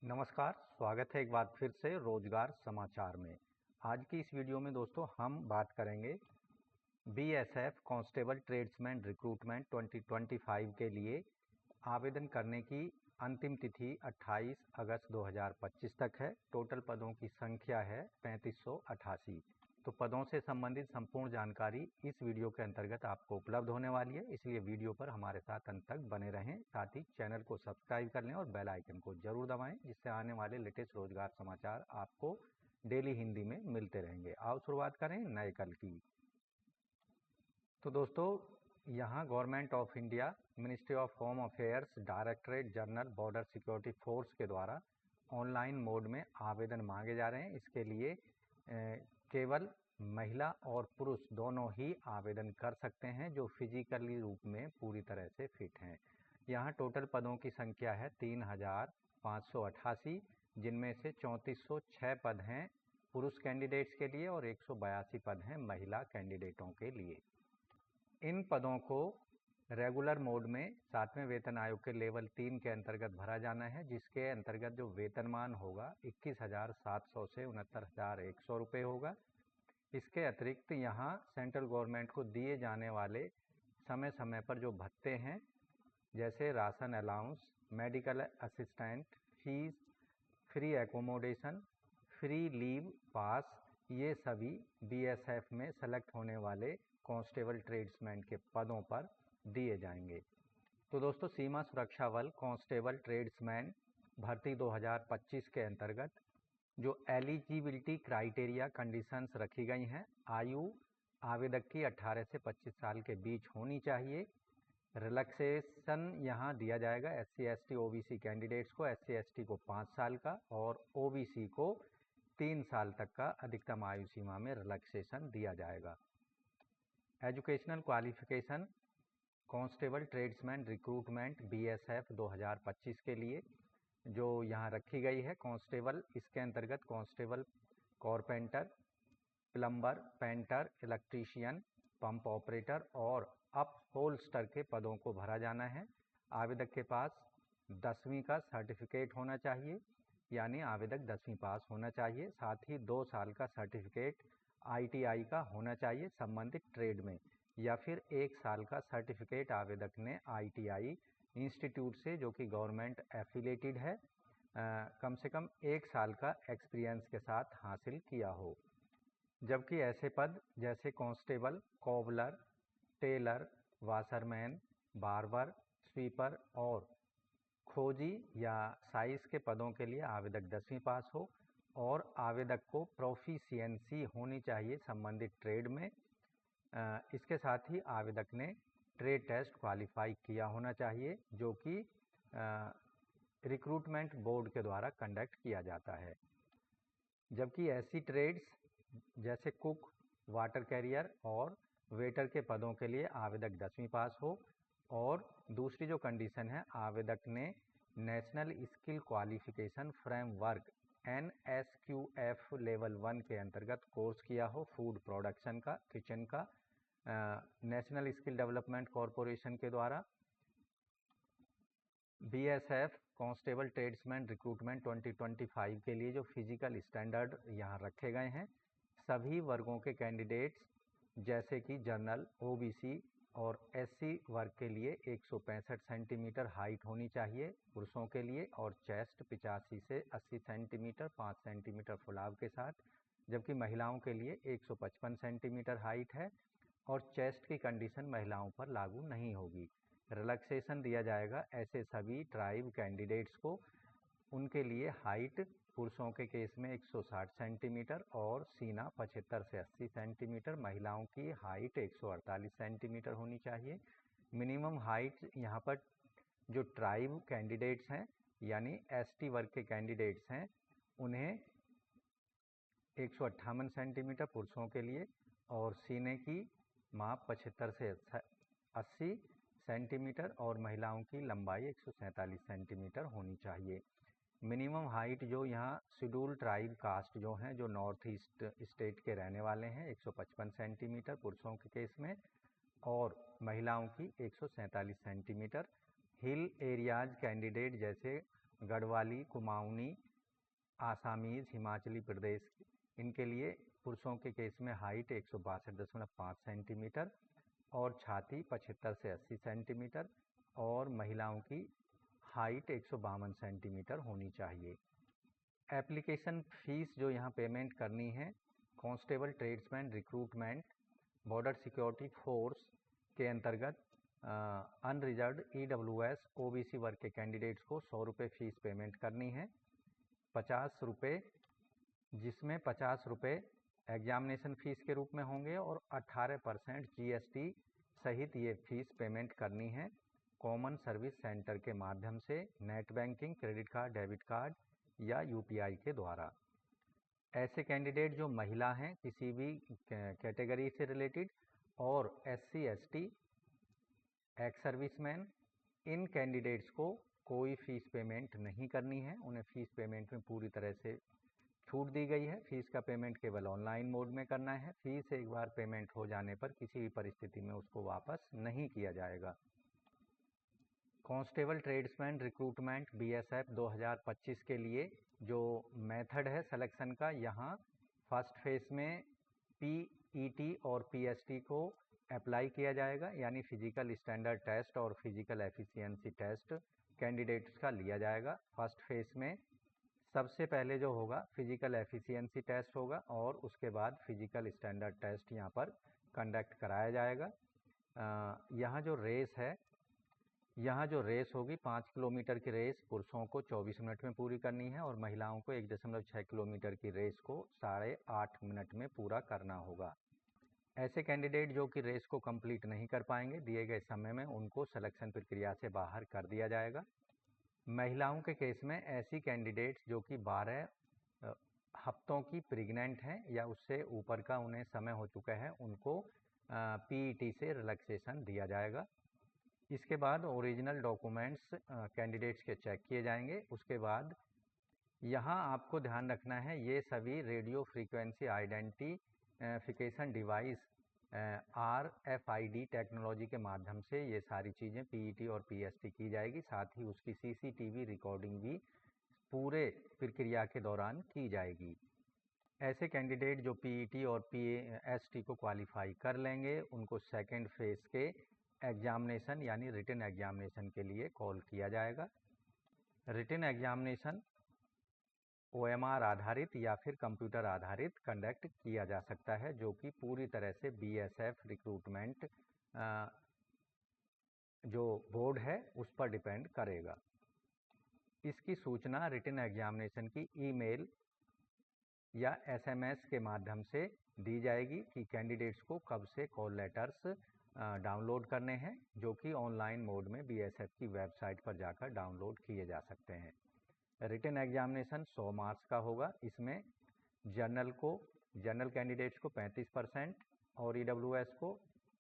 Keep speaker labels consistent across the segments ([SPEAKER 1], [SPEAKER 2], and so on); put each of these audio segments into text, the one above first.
[SPEAKER 1] नमस्कार, स्वागत है एक बार फिर से रोजगार समाचार में। आज की इस वीडियो में दोस्तों हम बात करेंगे बीएसएफ कांस्टेबल ट्रेड्समैन रिक्रूटमेंट 2025 के लिए आवेदन करने की अंतिम तिथि 28 अगस्त 2025 तक है। टोटल पदों की संख्या है 3588। तो पदों से संबंधित संपूर्ण जानकारी इस वीडियो के अंतर्गत आपको उपलब्ध होने वाली है, इसलिए वीडियो पर हमारे साथ अंत तक बने रहें। साथ ही चैनल को सब्सक्राइब कर लें और बेल आइकन को जरूर दबाएं, जिससे आने वाले लेटेस्ट रोजगार समाचार आपको डेली हिंदी में मिलते रहेंगे। आओ शुरुआत करें नए कल की। तो दोस्तों, यहाँ government of India, ministry of home affairs, directorate general border security force के द्वारा ऑनलाइन मोड में आवेदन मांगे जा रहे हैं। इसके लिए केवल महिला और पुरुष दोनों ही आवेदन कर सकते हैं जो फिजिकली रूप में पूरी तरह से फिट हैं। यहाँ टोटल पदों की संख्या है 3588, जिनमें से 3406 पद हैं पुरुष कैंडिडेट्स के लिए और 182 पद हैं महिला कैंडिडेटों के लिए। इन पदों को रेगुलर मोड में 7वें वेतन आयोग के लेवल 3 के अंतर्गत भरा जाना है, जिसके अंतर्गत जो वेतनमान होगा 21,700 से 69,100 रुपये होगा। इसके अतिरिक्त यहाँ सेंट्रल गवर्नमेंट को दिए जाने वाले समय समय पर जो भत्ते हैं, जैसे ration allowance, medical assistant fees, free accommodation, free leave pass, ये सभी बीएसएफ में सेलेक्ट होने वाले कांस्टेबल ट्रेड्समैन के पदों पर दिए जाएंगे। तो दोस्तों, सीमा सुरक्षा बल कांस्टेबल ट्रेड्समैन भर्ती 2025 के अंतर्गत जो एलिजिबिलिटी क्राइटेरिया कंडीशंस रखी गई हैं, आयु आवेदक की 18 से 25 साल के बीच होनी चाहिए। रिलैक्सेशन यहाँ दिया जाएगा SC ST OBC कैंडिडेट्स को, SC ST को 5 साल का और OBC को 3 साल तक का अधिकतम आयु सीमा में रिलैक्सेशन दिया जाएगा। Educational qualification constable tradesman recruitment BSF 2025 के लिए जो यहाँ रखी गई है कांस्टेबल, इसके अंतर्गत constable carpenter, plumber, painter, electrician, pump operator और अपहोल्स्टर के पदों को भरा जाना है। आवेदक के पास 10वीं का सर्टिफिकेट होना चाहिए, यानी आवेदक 10वीं पास होना चाहिए। साथ ही 2 साल का सर्टिफिकेट ITI का होना चाहिए संबंधित ट्रेड में, या फिर 1 साल का सर्टिफिकेट आवेदक ने ITI इंस्टीट्यूट से जो कि गवर्नमेंट एफिलेटेड है, कम से कम 1 साल का एक्सपीरियंस के साथ हासिल किया हो। जबकि ऐसे पद जैसे constable, cobbler, tailor, washerman, barber, sweeper और खोजी या साइज के पदों के लिए आवेदक 10वीं पास हो और आवेदक को प्रोफिशिएंसी होनी चाहिए संबंधित ट्रेड में। इसके साथ ही आवेदक ने ट्रेड टेस्ट क्वालिफाई किया होना चाहिए, जो कि रिक्रूटमेंट बोर्ड के द्वारा कंडक्ट किया जाता है। जबकि ऐसी ट्रेड्स जैसे कुक, वाटर कैरियर और वेटर के पदों के लिए आवेदक 10वीं पास हो और दूसरी जो कंडीशन है, आवेदक ने national skill qualification framework NSQF level 1 के अंतर्गत कोर्स किया हो फूड प्रोडक्शन का, किचन का, नेशनल स्किल डेवलपमेंट कॉरपोरेशन के द्वारा। BSF कांस्टेबल ट्रेड्समैन रिक्रूटमेंट 2025 के लिए जो फिजिकल स्टैंडर्ड यहाँ रखे गए हैं, सभी वर्गों के कैंडिडेट्स जैसे कि जनरल, OBC और SC वर्ग के लिए 165 सेंटीमीटर हाइट होनी चाहिए पुरुषों के लिए और चेस्ट 85 से 80 सेंटीमीटर 5 सेंटीमीटर फुलाव के साथ, जबकि महिलाओं के लिए 155 सेंटीमीटर हाइट है और चेस्ट की कंडीशन महिलाओं पर लागू नहीं होगी। रिलैक्सेशन दिया जाएगा ऐसे सभी ट्राइब कैंडिडेट्स को, उनके लिए हाइट पुरुषों के केस में 160 सेंटीमीटर और सीना 75 से 80 सेंटीमीटर, महिलाओं की हाइट 148 सेंटीमीटर होनी चाहिए। मिनिमम हाइट यहाँ पर जो ट्राइब कैंडिडेट्स हैं यानी ST वर्ग के कैंडिडेट्स हैं, उन्हें 158 सेंटीमीटर पुरुषों के लिए और सीने की माप 75 से 80 सेंटीमीटर और महिलाओं की लंबाई 147 सेंटीमीटर होनी चाहिए। मिनिमम हाइट जो यहाँ शेड्यूल ट्राइब कास्ट जो हैं, जो नॉर्थ ईस्ट स्टेट के रहने वाले हैं, 155 सेंटीमीटर पुरुषों के केस में और महिलाओं की 147 सेंटीमीटर। हिल एरियाज कैंडिडेट जैसे गढ़वाली, कुमाऊनी, आसामीज़, हिमाचली प्रदेश, इनके लिए पुरुषों के केस में हाइट 162.5 सेंटीमीटर और छाती 75 से 80 सेंटीमीटर और महिलाओं की हाइट 152 सेंटीमीटर होनी चाहिए। एप्लीकेशन फ़ीस जो यहाँ पेमेंट करनी है, constable, tradesman, recruitment, border security force के अंतर्गत अनरिजर्व्ड EWS OBC वर्ग के कैंडिडेट्स को 100 रुपये फ़ीस पेमेंट करनी है। 50 रुपये, जिसमें 50 रुपये एग्जामिनेशन फ़ीस के रूप में होंगे और 18% GST सहित ये फ़ीस पेमेंट करनी है कॉमन सर्विस सेंटर के माध्यम से, net banking, credit card, debit card या UPI के द्वारा। ऐसे कैंडिडेट जो महिला हैं, किसी भी कैटेगरी से रिलेटेड, और SC ST, एक्स सर्विसमैन, इन कैंडिडेट्स को कोई फ़ीस पेमेंट नहीं करनी है। उन्हें फ़ीस पेमेंट में पूरी तरह से छूट दी गई है। फ़ीस का पेमेंट केवल ऑनलाइन मोड में करना है। फ़ीस एक बार पेमेंट हो जाने पर किसी भी परिस्थिति में उसको वापस नहीं किया जाएगा। कांस्टेबल, ट्रेड्समैन, रिक्रूटमेंट BSF 2025 के लिए जो मेथड है सिलेक्शन का, यहाँ फर्स्ट फेज़ में PET और PST को अप्लाई किया जाएगा, यानी फिजिकल स्टैंडर्ड टेस्ट और फिजिकल एफिशिएंसी टेस्ट कैंडिडेट्स का लिया जाएगा। फर्स्ट फेज़ में सबसे पहले जो होगा फिजिकल एफिशिएंसी टेस्ट होगा और उसके बाद फिजिकल स्टैंडर्ड टेस्ट यहाँ पर कंडक्ट कराया जाएगा। यहाँ जो रेस होगी 5 किलोमीटर की रेस पुरुषों को 24 मिनट में पूरी करनी है और महिलाओं को 1.6 किलोमीटर की रेस को 8.5 मिनट में पूरा करना होगा। ऐसे कैंडिडेट जो कि रेस को कंप्लीट नहीं कर पाएंगे दिए गए समय में, उनको सिलेक्शन प्रक्रिया से बाहर कर दिया जाएगा। महिलाओं के केस में ऐसी कैंडिडेट्स जो कि 12 हफ्तों की प्रेग्नेंट हैं या उससे ऊपर का उन्हें समय हो चुका है, उनको PET से रिलैक्सेशन दिया जाएगा। इसके बाद ओरिजिनल डॉक्यूमेंट्स कैंडिडेट्स के चेक किए जाएंगे। उसके बाद यहाँ आपको ध्यान रखना है, ये सभी radio frequency identification device RFID technology के माध्यम से ये सारी चीज़ें PET और PST की जाएगी। साथ ही उसकी CCTV रिकॉर्डिंग भी पूरे प्रक्रिया के दौरान की जाएगी। ऐसे कैंडिडेट जो PET और PST को क्वालिफाई कर लेंगे, उनको सेकेंड फेज़ के एग्जामिनेशन यानी रिटन एग्जामिनेशन के लिए कॉल किया जाएगा। रिटन एग्जामिनेशन OMR आधारित या फिर कंप्यूटर आधारित कंडक्ट किया जा सकता है, जो कि पूरी तरह से BSF रिक्रूटमेंट जो बोर्ड है उस पर डिपेंड करेगा। इसकी सूचना रिटन एग्जामिनेशन की ईमेल या SMS के माध्यम से दी जाएगी कि कैंडिडेट्स को कब से कॉल लेटर्स डाउनलोड करने हैं, जो कि ऑनलाइन मोड में BSF की वेबसाइट पर जाकर डाउनलोड किए जा सकते हैं। रिटन एग्जामिनेशन 100 मार्क्स का होगा। इसमें जनरल कैंडिडेट्स को 35% और EWS को,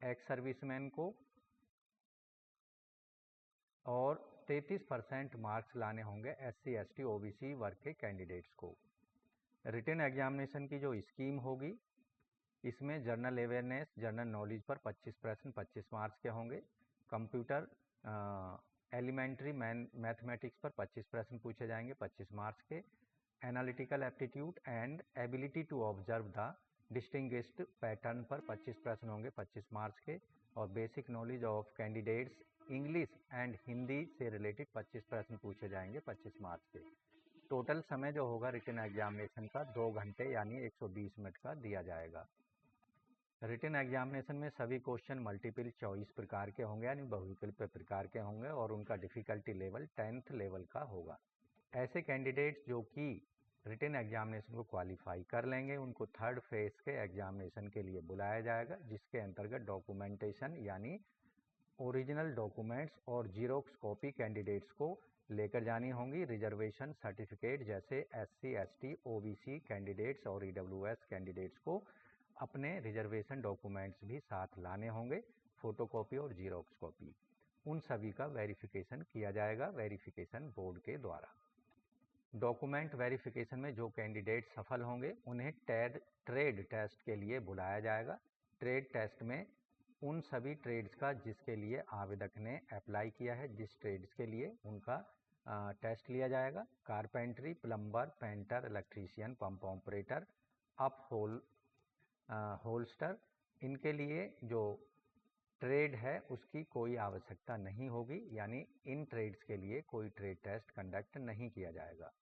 [SPEAKER 1] एक्स सर्विसमैन को और 33% मार्क्स लाने होंगे SC ST OBC वर्ग के कैंडिडेट्स को। रिटन एग्जामिनेशन की जो स्कीम होगी, इसमें जनरल अवेयरनेस, जनरल नॉलेज पर 25 प्रश्न 25 मार्क्स के होंगे। कंप्यूटर एलिमेंट्री मैथमेटिक्स पर 25 प्रश्न पूछे जाएंगे 25 मार्क्स के। Analytical aptitude and ability to observe the distinguished pattern पर 25 प्रश्न होंगे 25 मार्क्स के। और basic knowledge of candidates English and Hindi से रिलेटेड 25 प्रश्न पूछे जाएंगे 25 मार्क्स के। टोटल समय जो होगा रिटन एग्जामिनेशन का 2 घंटे यानी 120 मिनट का दिया जाएगा। रिटन एग्जामिनेशन में सभी क्वेश्चन मल्टीपल चॉइस प्रकार के होंगे यानी बहुविकल्प प्रकार के होंगे और उनका डिफ़िकल्टी लेवल 10th लेवल का होगा। ऐसे कैंडिडेट्स जो कि रिटन एग्जामिनेशन को क्वालिफाई कर लेंगे, उनको थर्ड फेज़ के एग्जामिनेशन के लिए बुलाया जाएगा, जिसके अंतर्गत डॉक्यूमेंटेशन यानी ओरिजिनल डॉक्यूमेंट्स और जीरोक्स कॉपी कैंडिडेट्स को लेकर जानी होंगी। रिजर्वेशन सर्टिफिकेट जैसे SC ST OBC कैंडिडेट्स और EWS कैंडिडेट्स को अपने रिजर्वेशन डॉक्यूमेंट्स भी साथ लाने होंगे, फ़ोटोकॉपी और जीरोक्स कॉपी। उन सभी का वेरिफिकेशन किया जाएगा वेरिफिकेशन बोर्ड के द्वारा। डॉक्यूमेंट वेरिफिकेशन में जो कैंडिडेट सफल होंगे उन्हें ट्रेड टेस्ट के लिए बुलाया जाएगा। ट्रेड टेस्ट में उन सभी ट्रेड्स का जिसके लिए आवेदक ने अप्लाई किया है, जिस ट्रेड्स के लिए उनका टेस्ट लिया जाएगा। Carpentry, plumber, painter, electrician, pump operator, holster, इनके लिए जो ट्रेड है उसकी कोई आवश्यकता नहीं होगी, यानी इन ट्रेड्स के लिए कोई ट्रेड टेस्ट कंडक्ट नहीं किया जाएगा।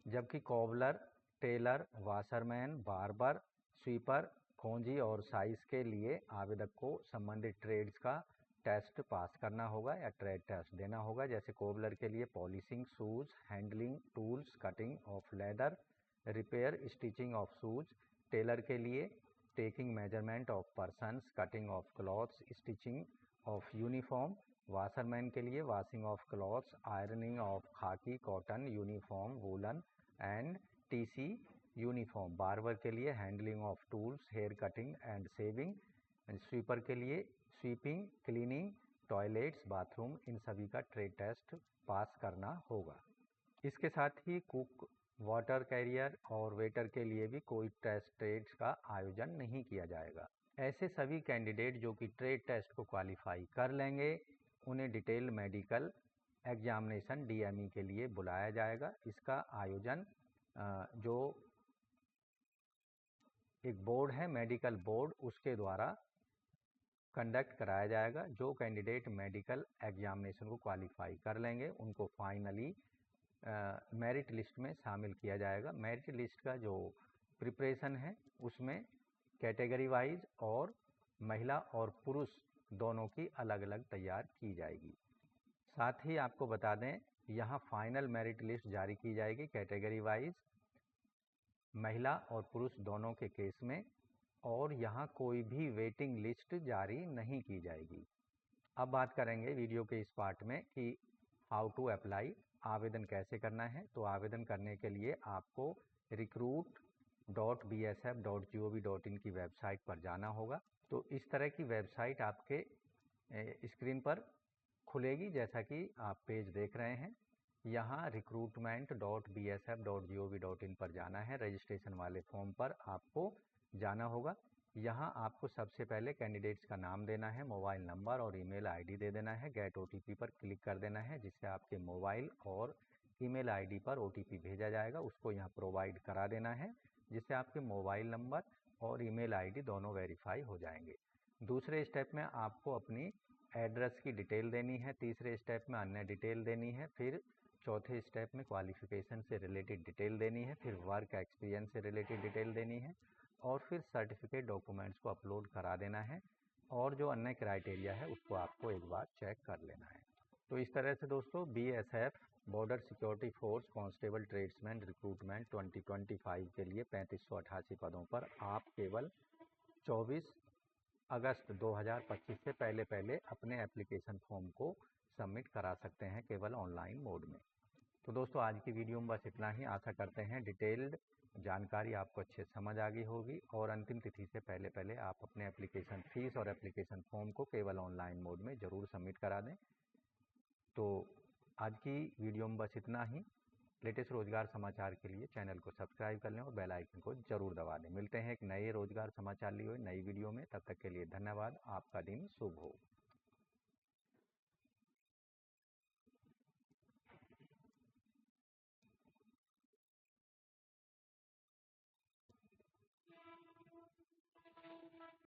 [SPEAKER 1] जबकि cobbler, tailor, washerman, barber, sweeper, खोजी और साइज के लिए आवेदक को संबंधित ट्रेड्स का टेस्ट पास करना होगा या ट्रेड टेस्ट देना होगा। जैसे कोबलर के लिए polishing shoes, handling tools, cutting of leather, repair stitching of shoes. Tailor के लिए taking measurement of persons, cutting of clothes, stitching of uniform. Washerman के लिए washing of clothes, ironing of khaki, cotton, uniform, woollen and TC uniform. Barber के लिए handling of tools, hair cutting and shaving. Sweeper के लिए sweeping, cleaning toilets, bathroom, इन सभी का trade test pass करना होगा। इसके साथ ही कुक, वाटर कैरियर और वेटर के लिए भी कोई ट्रेड्स का आयोजन नहीं किया जाएगा। ऐसे सभी कैंडिडेट जो कि ट्रेड टेस्ट को क्वालिफाई कर लेंगे, उन्हें डिटेल्ड मेडिकल एग्जामिनेशन DME के लिए बुलाया जाएगा। इसका आयोजन जो एक बोर्ड है, मेडिकल बोर्ड, उसके द्वारा कंडक्ट कराया जाएगा। जो कैंडिडेट मेडिकल एग्जामिनेशन को क्वालिफाई कर लेंगे उनको फाइनली मेरिट लिस्ट में शामिल किया जाएगा। मेरिट लिस्ट का जो प्रिपरेशन है उसमें कैटेगरी वाइज और महिला और पुरुष दोनों की अलग अलग तैयार की जाएगी। साथ ही आपको बता दें, यहाँ फाइनल मेरिट लिस्ट जारी की जाएगी कैटेगरी वाइज, महिला और पुरुष दोनों के केस में, और यहाँ कोई भी वेटिंग लिस्ट जारी नहीं की जाएगी। अब बात करेंगे वीडियो के इस पार्ट में कि हाउ टू अप्लाई, आवेदन कैसे करना है। तो आवेदन करने के लिए आपको recruit.bsf.gov.in की वेबसाइट पर जाना होगा। तो इस तरह की वेबसाइट आपके स्क्रीन पर खुलेगी, जैसा कि आप पेज देख रहे हैं। यहाँ recruitment.bsf.gov.in पर जाना है। रजिस्ट्रेशन वाले फॉर्म पर आपको जाना होगा। यहाँ आपको सबसे पहले कैंडिडेट्स का नाम देना है, मोबाइल नंबर और ईमेल आईडी दे देना है। गेट OTP पर क्लिक कर देना है, जिससे आपके मोबाइल और ईमेल आईडी पर OTP भेजा जाएगा। उसको यहाँ प्रोवाइड करा देना है, जिससे आपके मोबाइल नंबर और ईमेल आईडी दोनों वेरीफाई हो जाएंगे। दूसरे स्टेप में आपको अपनी एड्रेस की डिटेल देनी है। तीसरे स्टेप में अन्य डिटेल देनी है। फिर चौथे स्टेप में क्वालिफिकेशन से रिलेटेड डिटेल देनी है। फिर वर्क एक्सपीरियंस से रिलेटेड डिटेल देनी है, और फिर सर्टिफिकेट डॉक्यूमेंट्स को अपलोड करा देना है, और जो अन्य क्राइटेरिया है उसको आपको एक बार चेक कर लेना है। तो इस तरह से दोस्तों BSF border security force constable tradesman recruitment 2025 के लिए 3588 पदों पर आप केवल 24 अगस्त 2025 से पहले अपने एप्लीकेशन फॉर्म को सबमिट करा सकते हैं, केवल ऑनलाइन मोड में। तो दोस्तों आज की वीडियो में बस इतना ही। आशा करते हैं डिटेल्ड जानकारी आपको अच्छे समझ आ गई होगी, और अंतिम तिथि से पहले आप अपने एप्लीकेशन फीस और एप्लीकेशन फॉर्म को केवल ऑनलाइन मोड में ज़रूर सबमिट करा दें। तो आज की वीडियो में बस इतना ही। लेटेस्ट रोजगार समाचार के लिए चैनल को सब्सक्राइब कर लें और बेल आइकन को जरूर दबा दें। मिलते हैं एक नए रोजगार समाचार लिए हुए नई वीडियो में। तब तक के लिए धन्यवाद। आपका दिन शुभ हो।